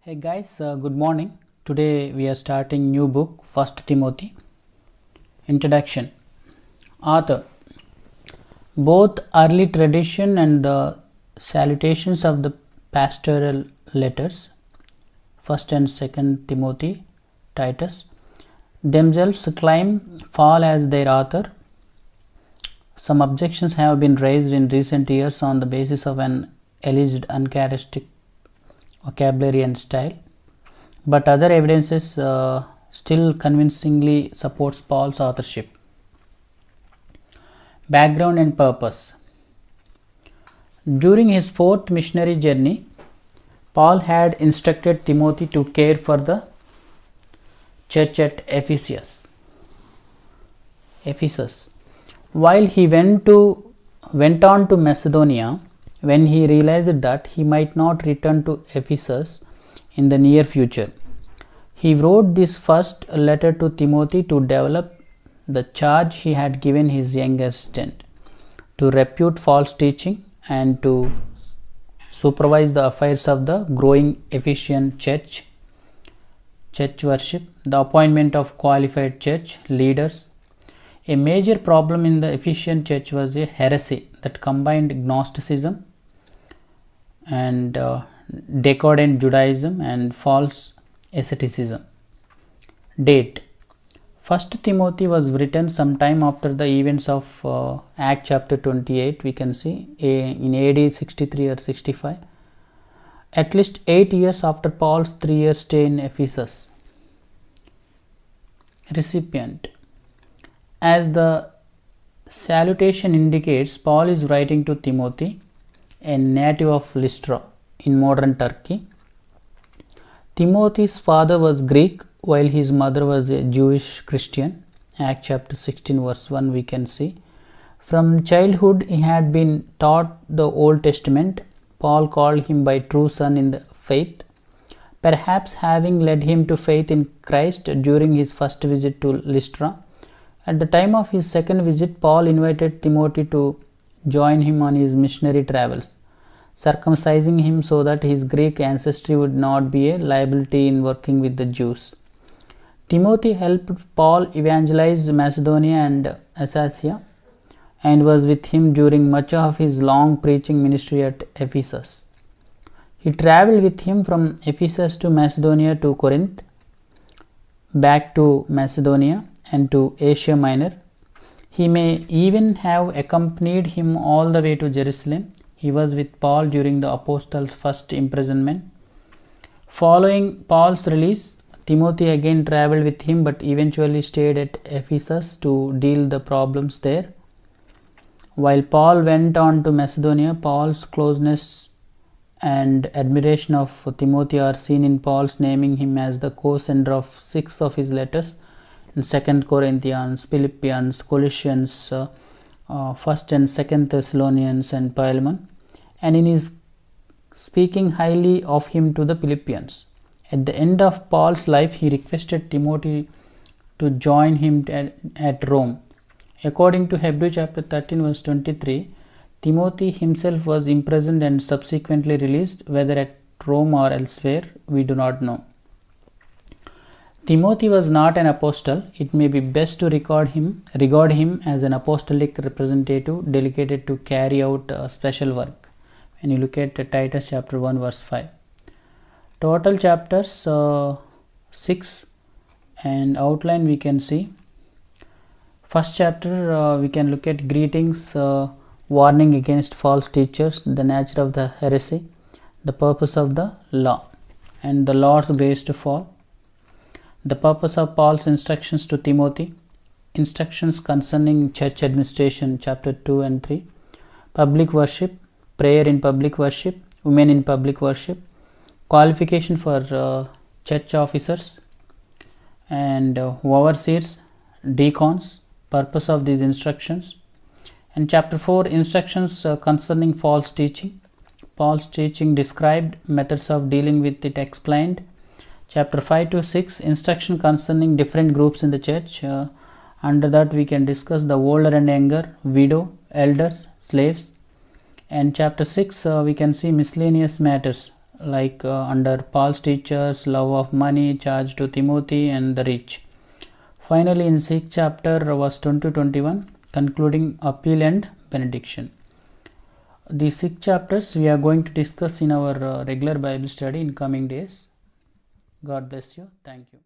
Hey guys, good morning. Today we are starting new book, First Timothy. Introduction. Author. Both early tradition and the salutations of the pastoral letters, First and Second Timothy, Titus, themselves claim Paul as their author. Some objections have been raised in recent years on the basis of an alleged uncharacteristic vocabulary and style, but other evidences still convincingly supports Paul's authorship. Background and purpose. During his fourth missionary journey, Paul had instructed Timothy to care for the church at Ephesus. While he went on to Macedonia, when he realized that he might not return to Ephesus in the near future, he wrote this first letter to Timothy to develop the charge he had given his young assistant, to refute false teaching and to supervise the affairs of the growing Ephesian church worship, the appointment of qualified church leaders. A major problem in the Ephesian church was a heresy that combined Gnosticism and decadent Judaism and false asceticism. Date. First Timothy was written sometime after the events of Acts chapter 28, we can see in AD 63 or 65, at least 8 years after Paul's 3-year stay in Ephesus. Recipient. As the salutation indicates, Paul is writing to Timothy, a native of Lystra in modern Turkey. Timothy's father was Greek while his mother was a Jewish Christian. Acts chapter 16 verse 1 we can see. From childhood he had been taught the Old Testament. Paul called him by true son in the faith, perhaps having led him to faith in Christ during his first visit to Lystra. At the time of his second visit, Paul invited Timothy to join him on his missionary travels, circumcising him so that his Greek ancestry would not be a liability in working with the Jews. Timothy helped Paul evangelize Macedonia and Achaia and was with him during much of his long preaching ministry at Ephesus. He traveled with him from Ephesus to Macedonia to Corinth, back to Macedonia and to Asia Minor. He may even have accompanied him all the way to Jerusalem. He was with Paul during the apostles' first imprisonment. Following Paul's release, Timothy again traveled with him but eventually stayed at Ephesus to deal the problems there. While Paul went on to Macedonia, Paul's closeness and admiration of Timothy are seen in Paul's naming him as the co-sender of 6 of his letters in 2 Corinthians, Philippians, Colossians, 1st and 2nd Thessalonians and Philemon, and in his speaking highly of him to the Philippians. At the end of Paul's life, he requested Timothy to join him at Rome. According to Hebrews chapter 13 verse 23, Timothy himself was imprisoned and subsequently released, whether at Rome or elsewhere, we do not know. Timothy was not an apostle. It may be best to regard him as an apostolic representative delegated to carry out special work. When you look at Titus chapter 1 verse 5. Total chapters 6 and outline we can see. First chapter we can look at greetings, warning against false teachers, the nature of the heresy, the purpose of the law, and the Lord's grace to fall. The purpose of Paul's instructions to Timothy, instructions concerning church administration, chapter 2 and 3, public worship, prayer in public worship, women in public worship, qualification for church officers and overseers, deacons, purpose of these instructions, and chapter 4, instructions concerning false teaching. Paul's teaching described, methods of dealing with it explained. Chapter 5 to 6, instruction concerning different groups in the church. Under that we can discuss the older and younger, widow, elders, slaves. And chapter 6 we can see miscellaneous matters like under Paul's teachers, love of money, charge to Timothy, and the rich. Finally, in 6th chapter, verse 20-21, concluding appeal and benediction. These 6 chapters we are going to discuss in our regular Bible study in coming days. God bless you. Thank you.